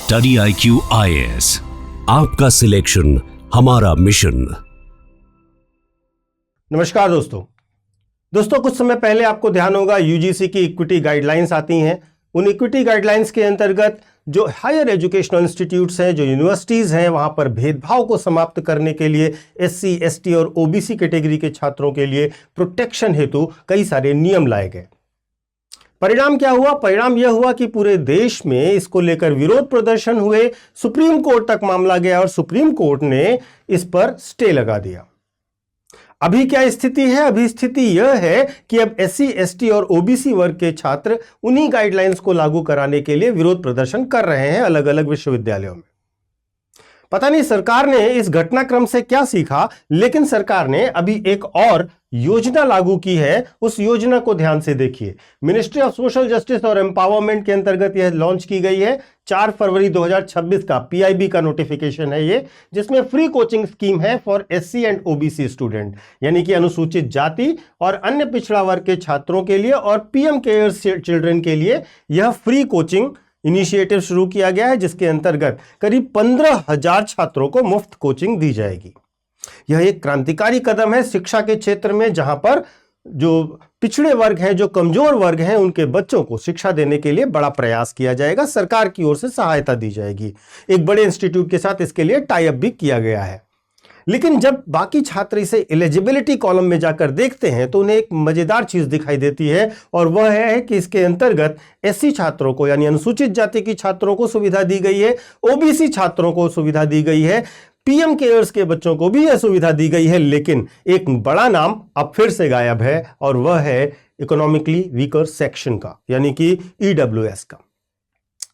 Study IQ IAS, आपका selection हमारा mission. नमस्कार दोस्तों, कुछ समय पहले आपको ध्यान होगा यूजीसी की इक्विटी गाइडलाइंस आती हैं। उन इक्विटी गाइडलाइंस के अंतर्गत जो हायर एजुकेशनल इंस्टीट्यूट्स हैं, जो यूनिवर्सिटीज हैं, वहां पर भेदभाव को समाप्त करने के लिए SC, ST और OBC कैटेगरी के छात्रों के लिए प्रोटेक्शन हेतु कई सारे नियम लाए गए। परिणाम क्या हुआ? परिणाम यह हुआ कि पूरे देश में इसको लेकर विरोध प्रदर्शन हुए, सुप्रीम कोर्ट तक मामला गया और सुप्रीम कोर्ट ने इस पर स्टे लगा दिया। अभी क्या स्थिति है? अभी स्थिति यह है कि अब SC, ST और OBC वर्ग के छात्र उन्हीं गाइडलाइंस को लागू कराने के लिए विरोध प्रदर्शन कर रहे हैं अलग अलग विश्वविद्यालयों में। पता नहीं सरकार ने इस घटनाक्रम से क्या सीखा, लेकिन सरकार ने अभी एक और योजना लागू की है। उस योजना को ध्यान से देखिए। मिनिस्ट्री ऑफ सोशल जस्टिस और एम्पावरमेंट के अंतर्गत यह लॉन्च की गई है। 4 फरवरी 2026 का PIB का नोटिफिकेशन है ये, जिसमें फ्री कोचिंग स्कीम है for SC and OBC student, यानी कि अनुसूचित जाति और अन्य पिछड़ा वर्ग के छात्रों के लिए और PM केयर्स चिल्ड्रन के लिए यह फ्री कोचिंग इनिशिएटिव शुरू किया गया है, जिसके अंतर्गत करीब 15,000 छात्रों को मुफ्त कोचिंग दी जाएगी। यह एक क्रांतिकारी कदम है शिक्षा के क्षेत्र में, जहां पर जो पिछड़े वर्ग हैं, जो कमजोर वर्ग हैं, उनके बच्चों को शिक्षा देने के लिए बड़ा प्रयास किया जाएगा। सरकार की ओर से सहायता दी जाएगी। एक बड़े इंस्टीट्यूट के साथ इसके लिए टाई अप भी किया गया है। लेकिन जब बाकी छात्र इसे एलिजिबिलिटी कॉलम में जाकर देखते हैं तो उन्हें एक मजेदार चीज दिखाई देती है, और वह है कि इसके अंतर्गत SC छात्रों को, यानी अनुसूचित जाति के छात्रों को सुविधा दी गई है, OBC छात्रों को सुविधा दी गई है, PM केयर्स के बच्चों को भी यह सुविधा दी गई है। लेकिन एक बड़ा नाम अब फिर से गायब है, और वह है इकोनॉमिकली वीकर सेक्शन का, यानी कि EWS का।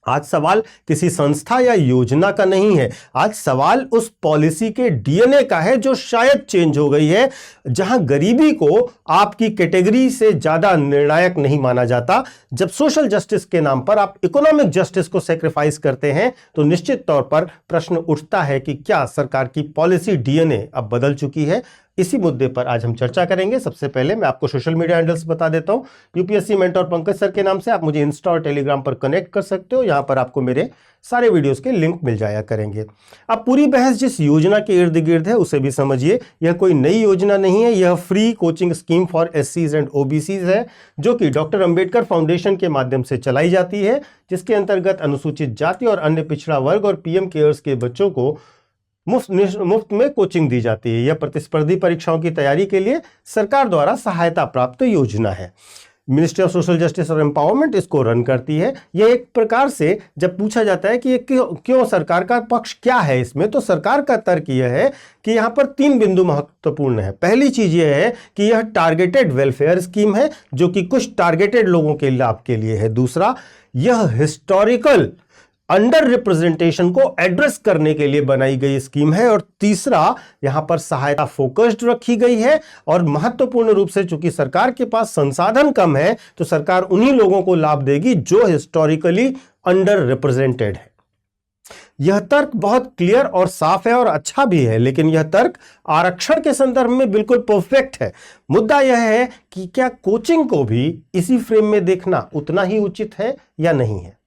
आज सवाल किसी संस्था या योजना का नहीं है, आज सवाल उस पॉलिसी के DNA का है जो शायद चेंज हो गई है, जहां गरीबी को आपकी कैटेगरी से ज्यादा निर्णायक नहीं माना जाता। जब सोशल जस्टिस के नाम पर आप इकोनॉमिक जस्टिस को सैक्रिफाइस करते हैं तो निश्चित तौर पर प्रश्न उठता है कि क्या सरकार की पॉलिसी DNA अब बदल चुकी है। इसी मुद्दे पर आज हम चर्चा करेंगे। सबसे पहले मैं आपको सोशल मीडिया हैंडल्स बता देता हूं। UPSC मेंटर पंकज सर के नाम से आप मुझे इंस्टा और टेलीग्राम पर कनेक्ट कर सकते हो। यहां पर आपको मेरे सारे वीडियोस के लिंक मिल जाया करेंगे। अब पूरी बहस जिस योजना के इर्द गिर्द है उसे भी समझिए। यह कोई नई योजना नहीं है, यह free coaching scheme for SCs and OBCs है, जो कि डॉक्टर अंबेडकर फाउंडेशन के माध्यम से चलाई जाती है, जिसके अंतर्गत अनुसूचित जाति और अन्य पिछड़ा वर्ग और PM केयर्स के बच्चों को मुफ्त में कोचिंग दी जाती है। यह प्रतिस्पर्धी परीक्षाओं की तैयारी के लिए सरकार द्वारा सहायता प्राप्त योजना है। मिनिस्ट्री ऑफ सोशल जस्टिस और एम्पावरमेंट इसको रन करती है। यह एक प्रकार से जब पूछा जाता है कि ये क्यों सरकार का पक्ष क्या है इसमें, तो सरकार का तर्क यह है कि यहां पर 3 बिंदु महत्वपूर्ण है। पहली चीज यह है कि यह टारगेटेड वेलफेयर स्कीम है, जो कि कुछ टारगेटेड लोगों के लाभ के लिए है। दूसरा, यह हिस्टोरिकल अंडर रिप्रेजेंटेशन को एड्रेस करने के लिए बनाई गई स्कीम है। और तीसरा, यहां पर सहायता फोकस्ड रखी गई है, और महत्वपूर्ण रूप से चूंकि सरकार के पास संसाधन कम है तो सरकार उन्हीं लोगों को लाभ देगी जो हिस्टोरिकली अंडर रिप्रेजेंटेड है। यह तर्क बहुत क्लियर और साफ है और अच्छा भी है, लेकिन यह तर्क आरक्षण के संदर्भ में बिल्कुल परफेक्ट है। मुद्दा यह है कि क्या कोचिंग को भी इसी फ्रेम में देखना उतना ही उचित है या नहीं है।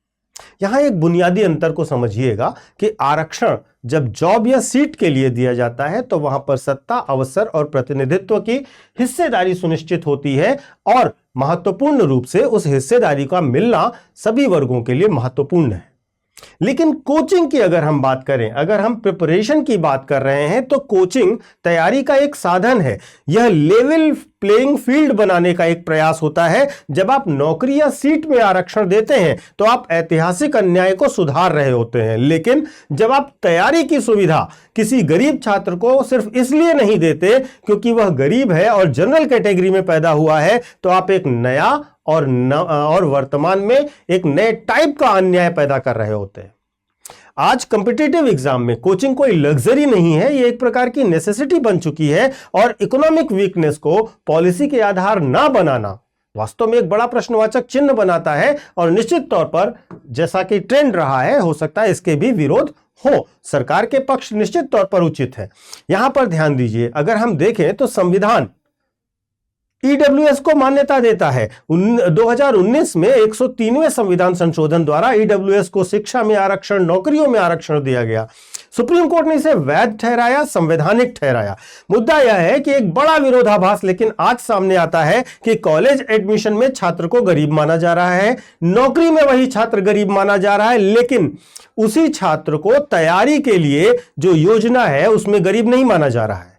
यहां एक बुनियादी अंतर को समझिएगा कि आरक्षण जब जॉब या सीट के लिए दिया जाता है तो वहां पर सत्ता, अवसर और प्रतिनिधित्व की हिस्सेदारी सुनिश्चित होती है, और महत्वपूर्ण रूप से उस हिस्सेदारी का मिलना सभी वर्गों के लिए महत्वपूर्ण है। लेकिन कोचिंग की अगर हम बात करें, अगर हम प्रिपरेशन की बात कर रहे हैं, तो कोचिंग तैयारी का एक साधन है। यह लेवल प्लेइंग फील्ड बनाने का एक प्रयास होता है। जब आप नौकरी या सीट में आरक्षण देते हैं तो आप ऐतिहासिक अन्याय को सुधार रहे होते हैं, लेकिन जब आप तैयारी की सुविधा किसी गरीब छात्र को सिर्फ इसलिए नहीं देते क्योंकि वह गरीब है और जनरल कैटेगरी में पैदा हुआ है, तो आप एक नया और वर्तमान में एक नए टाइप का अन्याय पैदा कर रहे होते हैं। आज कॉम्पिटिटिव एग्जाम में कोचिंग कोई लग्जरी नहीं है, यह एक प्रकार की नेसेसिटी बन चुकी है, और इकोनॉमिक वीकनेस को पॉलिसी के आधार ना बनाना वास्तव में एक बड़ा प्रश्नवाचक चिन्ह बनाता है। और निश्चित तौर पर जैसा कि ट्रेंड रहा है, हो सकता है इसके भी विरोध हो। सरकार के पक्ष निश्चित तौर पर उचित है। यहां पर ध्यान दीजिए, अगर हम देखें तो संविधान ईडब्ल्यूएस को मान्यता देता है। 2019 में 103वें संविधान संशोधन द्वारा ईडब्ल्यूएस को शिक्षा में आरक्षण, नौकरियों में आरक्षण दिया गया। सुप्रीम कोर्ट ने इसे वैध ठहराया, संवैधानिक ठहराया। मुद्दा यह है कि एक बड़ा विरोधाभास लेकिन आज सामने आता है कि कॉलेज एडमिशन में छात्र को गरीब माना जा रहा है, नौकरी में वही छात्र गरीब माना जा रहा है, लेकिन उसी छात्र को तैयारी के लिए जो योजना है उसमें गरीब नहीं माना जा रहा है,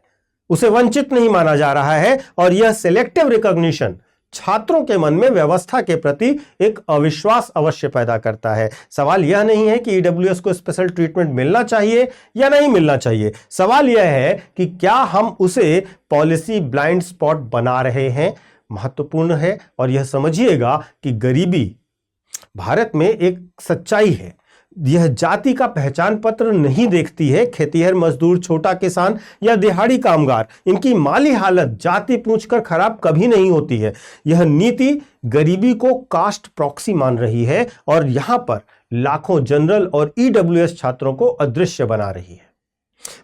उसे वंचित नहीं माना जा रहा है। और यह सिलेक्टिव रिकॉग्निशन छात्रों के मन में व्यवस्था के प्रति एक अविश्वास अवश्य पैदा करता है। सवाल यह नहीं है कि ईडब्ल्यूएस को स्पेशल ट्रीटमेंट मिलना चाहिए या नहीं मिलना चाहिए, सवाल यह है कि क्या हम उसे पॉलिसी ब्लाइंड स्पॉट बना रहे हैं। महत्वपूर्ण है और यह समझिएगा कि गरीबी भारत में एक सच्चाई है। यह जाति का पहचान पत्र नहीं देखती है। खेतीहर मजदूर, छोटा किसान या दिहाड़ी कामगार, इनकी माली हालत जाति पूछकर खराब कभी नहीं होती है। यह नीति गरीबी को कास्ट प्रॉक्सी मान रही है और यहां पर लाखों जनरल और ईडब्ल्यूएस छात्रों को अदृश्य बना रही है।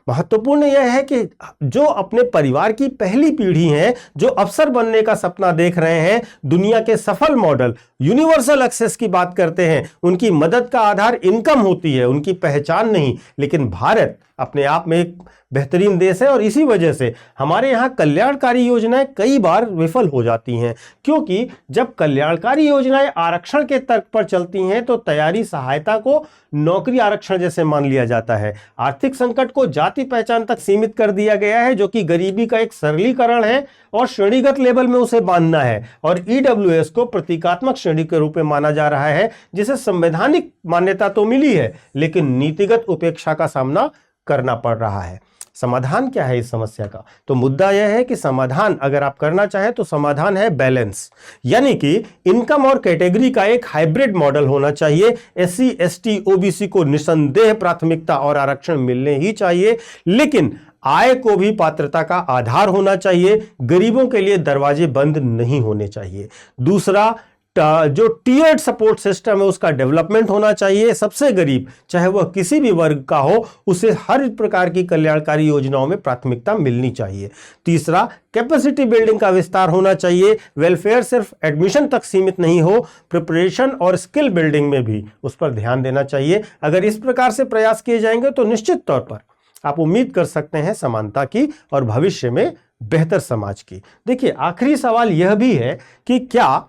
महत्वपूर्ण यह है कि जो अपने परिवार की पहली पीढ़ी है, जो अफसर बनने का सपना देख रहे हैं, दुनिया के सफल मॉडल यूनिवर्सल एक्सेस की बात करते हैं, उनकी मदद का आधार इनकम होती है, उनकी पहचान नहीं। लेकिन भारत अपने आप में एक बेहतरीन देश है और इसी वजह से हमारे यहाँ कल्याणकारी योजनाएं कई बार विफल हो जाती हैं, क्योंकि जब कल्याणकारी योजनाएं आरक्षण के तर्क पर चलती हैं तो तैयारी सहायता को नौकरी आरक्षण जैसे मान लिया जाता है। आर्थिक संकट को जाति पहचान तक सीमित कर दिया गया है, जो कि गरीबी का एक सरलीकरण है और श्रेणीगत लेवल में उसे बांधना है। और ईडब्ल्यूएस को प्रतीकात्मक श्रेणी के रूप में माना जा रहा है, जिसे संवैधानिक मान्यता तो मिली है लेकिन नीतिगत उपेक्षा का सामना करना पड़ रहा है। समाधान क्या है इस समस्या का? तो मुद्दा यह है कि समाधान अगर आप करना चाहें तो समाधान है बैलेंस, यानी कि इनकम और कैटेगरी का एक हाइब्रिड मॉडल होना चाहिए। एससी, एसटी, ओबीसी को निसंदेह प्राथमिकता और आरक्षण मिलने ही चाहिए, लेकिन आय को भी पात्रता का आधार होना चाहिए। गरीबों के लिए दरवाजे बंद नहीं होने चाहिए। दूसरा, जो टीयर्ड सपोर्ट सिस्टम है उसका डेवलपमेंट होना चाहिए। सबसे गरीब चाहे वह किसी भी वर्ग का हो, उसे हर प्रकार की कल्याणकारी योजनाओं में प्राथमिकता मिलनी चाहिए। तीसरा, कैपेसिटी बिल्डिंग का विस्तार होना चाहिए। वेलफेयर सिर्फ एडमिशन तक सीमित नहीं हो, प्रिपरेशन और स्किल बिल्डिंग में भी उस पर ध्यान देना चाहिए। अगर इस प्रकार से प्रयास किए जाएंगे तो निश्चित तौर पर आप उम्मीद कर सकते हैं समानता की और भविष्य में बेहतर समाज की। देखिए, आखिरी सवाल यह भी है कि क्या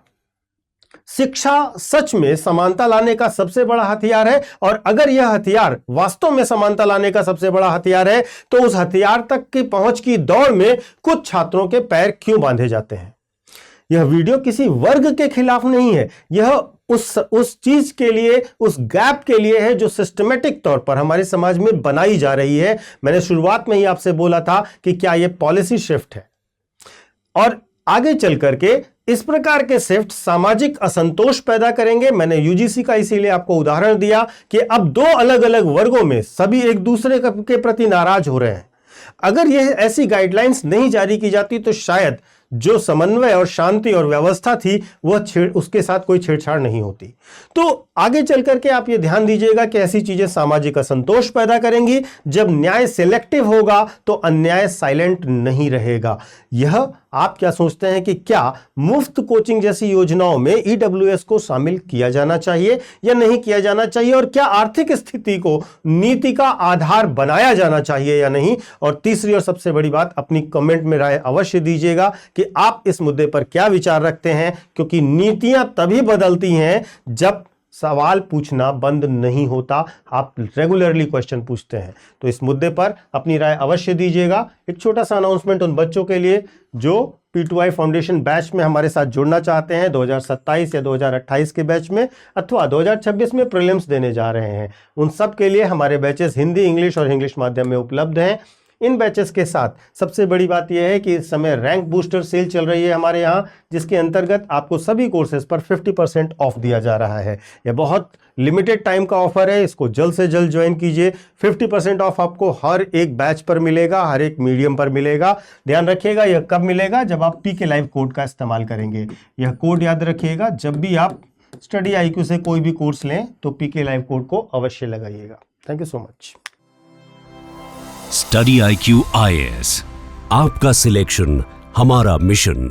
शिक्षा सच में समानता लाने का सबसे बड़ा हथियार है? और अगर यह हथियार वास्तव में समानता लाने का सबसे बड़ा हथियार है तो उस हथियार तक की पहुंच की दौड़ में कुछ छात्रों के पैर क्यों बांधे जाते हैं? यह वीडियो किसी वर्ग के खिलाफ नहीं है, यह उस चीज के लिए, उस गैप के लिए है जो सिस्टमेटिक तौर पर हमारे समाज में बनाई जा रही है। मैंने शुरुआत में ही आपसे बोला था कि क्या यह पॉलिसी शिफ्ट है, और आगे चल करके इस प्रकार के शिफ्ट सामाजिक असंतोष पैदा करेंगे। मैंने यूजीसी का इसीलिए आपको उदाहरण दिया कि अब दो अलग अलग वर्गों में सभी एक दूसरे के प्रति नाराज हो रहे हैं। अगर यह ऐसी गाइडलाइंस नहीं जारी की जाती तो शायद जो समन्वय और शांति और व्यवस्था थी वह उसके साथ कोई छेड़छाड़ नहीं होती। तो आगे चल करके आप ये ध्यान दीजिएगा कि ऐसी चीजें सामाजिक असंतोष पैदा करेंगी। जब न्याय सिलेक्टिव होगा तो अन्याय साइलेंट नहीं रहेगा। यह आप क्या सोचते हैं कि क्या मुफ्त कोचिंग जैसी योजनाओं में ईडब्ल्यूएस को शामिल किया जाना चाहिए या नहीं किया जाना चाहिए? और क्या आर्थिक स्थिति को नीति का आधार बनाया जाना चाहिए या नहीं? और तीसरी और सबसे बड़ी बात, अपनी कमेंट में राय अवश्य दीजिएगा कि आप इस मुद्दे पर क्या विचार रखते हैं, क्योंकि नीतियां तभी बदलती हैं जब सवाल पूछना बंद नहीं होता। आप रेगुलरली क्वेश्चन पूछते हैं। तो इस मुद्दे पर अपनी राय अवश्य दीजिएगा। एक छोटा सा अनाउंसमेंट उन बच्चों के लिए जो P2I फाउंडेशन बैच में हमारे साथ जुड़ना चाहते हैं, 2027 या 2028 के बैच में, अथवा 2026 में प्रीलिम्स देने जा रहे हैं, उन सब के लिए हमारे बैचेस हिंदी, इंग्लिश और इंग्लिश माध्यम में उपलब्ध हैं। इन बैचेस के साथ सबसे बड़ी बात यह है कि इस समय रैंक बूस्टर सेल चल रही है हमारे यहाँ, जिसके अंतर्गत आपको सभी कोर्सेज पर 50% ऑफ दिया जा रहा है। यह बहुत लिमिटेड टाइम का ऑफर है, इसको जल्द से जल्द ज्वाइन कीजिए। 50% ऑफ आपको हर एक बैच पर मिलेगा, हर एक मीडियम पर मिलेगा। ध्यान रखिएगा, यह कब मिलेगा? जब आप PK लाइव कोड का इस्तेमाल करेंगे। यह कोड याद रखिएगा, जब भी आप स्टडी IQ से कोई भी कोर्स लें तो PK लाइव कोड को अवश्य लगाइएगा। Thank you so much. Study IQ IAS, आपका सिलेक्शन हमारा मिशन।